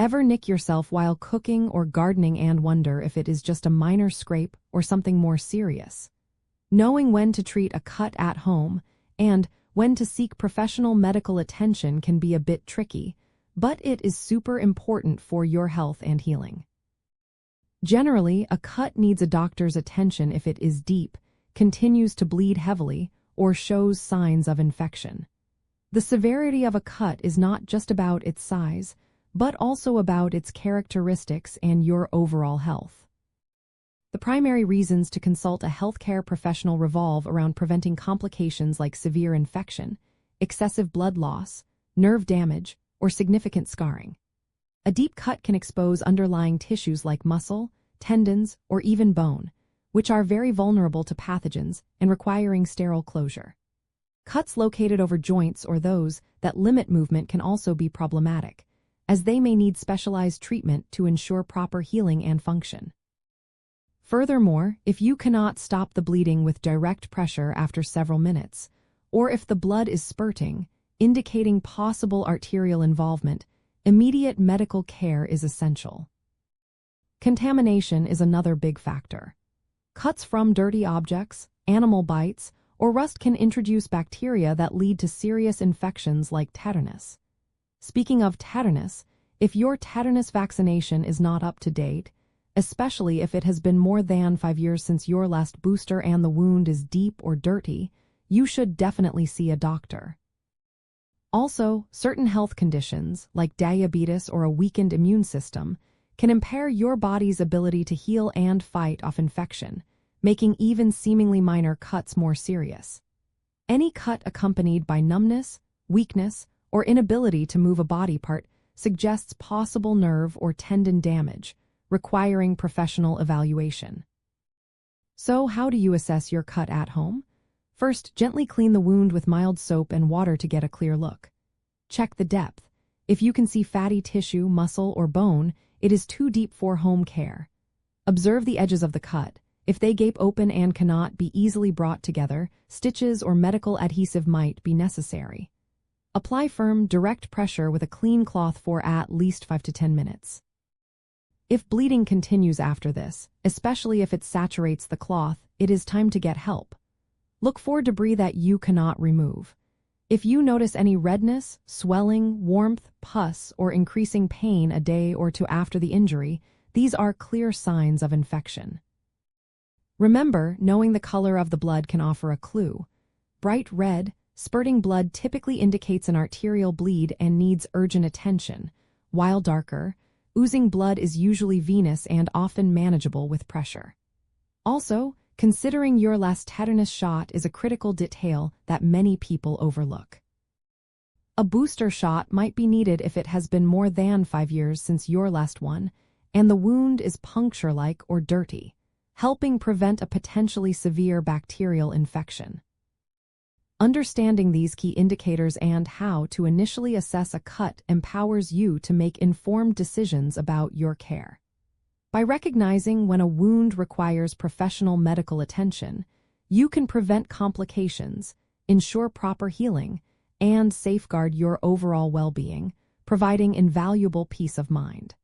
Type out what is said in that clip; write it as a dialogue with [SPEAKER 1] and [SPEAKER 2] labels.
[SPEAKER 1] Ever nick yourself while cooking or gardening and wonder if it is just a minor scrape or something more serious? Knowing when to treat a cut at home and when to seek professional medical attention can be a bit tricky, but it is super important for your health and healing. Generally, a cut needs a doctor's attention if it is deep, continues to bleed heavily, or shows signs of infection. The severity of a cut is not just about its size, but also about its characteristics and your overall health. The primary reasons to consult a healthcare professional revolve around preventing complications like severe infection, excessive blood loss, nerve damage, or significant scarring. A deep cut can expose underlying tissues like muscle, tendons, or even bone, which are very vulnerable to pathogens and requiring sterile closure. Cuts located over joints or those that limit movement can also be problematic, as they may need specialized treatment to ensure proper healing and function. Furthermore, if you cannot stop the bleeding with direct pressure after several minutes, or if the blood is spurting, indicating possible arterial involvement, immediate medical care is essential. Contamination is another big factor. Cuts from dirty objects, animal bites, or rust can introduce bacteria that lead to serious infections like tetanus. Speaking of tetanus, if your tetanus vaccination is not up to date, especially if it has been more than 5 years since your last booster and the wound is deep or dirty, you should definitely see a doctor. Also, certain health conditions, like diabetes or a weakened immune system, can impair your body's ability to heal and fight off infection, making even seemingly minor cuts more serious. Any cut accompanied by numbness, weakness, or inability to move a body part suggests possible nerve or tendon damage, requiring professional evaluation. So, how do you assess your cut at home? First, gently clean the wound with mild soap and water to get a clear look. Check the depth. If you can see fatty tissue, muscle, or bone, it is too deep for home care. Observe the edges of the cut. If they gape open and cannot be easily brought together, stitches or medical adhesive might be necessary. Apply firm, direct pressure with a clean cloth for at least 5 to 10 minutes. If bleeding continues after this, especially if it saturates the cloth, it is time to get help. Look for debris that you cannot remove. If you notice any redness, swelling, warmth, pus, or increasing pain a day or two after the injury, these are clear signs of infection. Remember, knowing the color of the blood can offer a clue. Bright red, spurting blood typically indicates an arterial bleed and needs urgent attention, while darker, oozing blood is usually venous and often manageable with pressure. Also, considering your last tetanus shot is a critical detail that many people overlook. A booster shot might be needed if it has been more than 5 years since your last one, and the wound is puncture-like or dirty, helping prevent a potentially severe bacterial infection. Understanding these key indicators and how to initially assess a cut empowers you to make informed decisions about your care. By recognizing when a wound requires professional medical attention, you can prevent complications, ensure proper healing, and safeguard your overall well-being, providing invaluable peace of mind.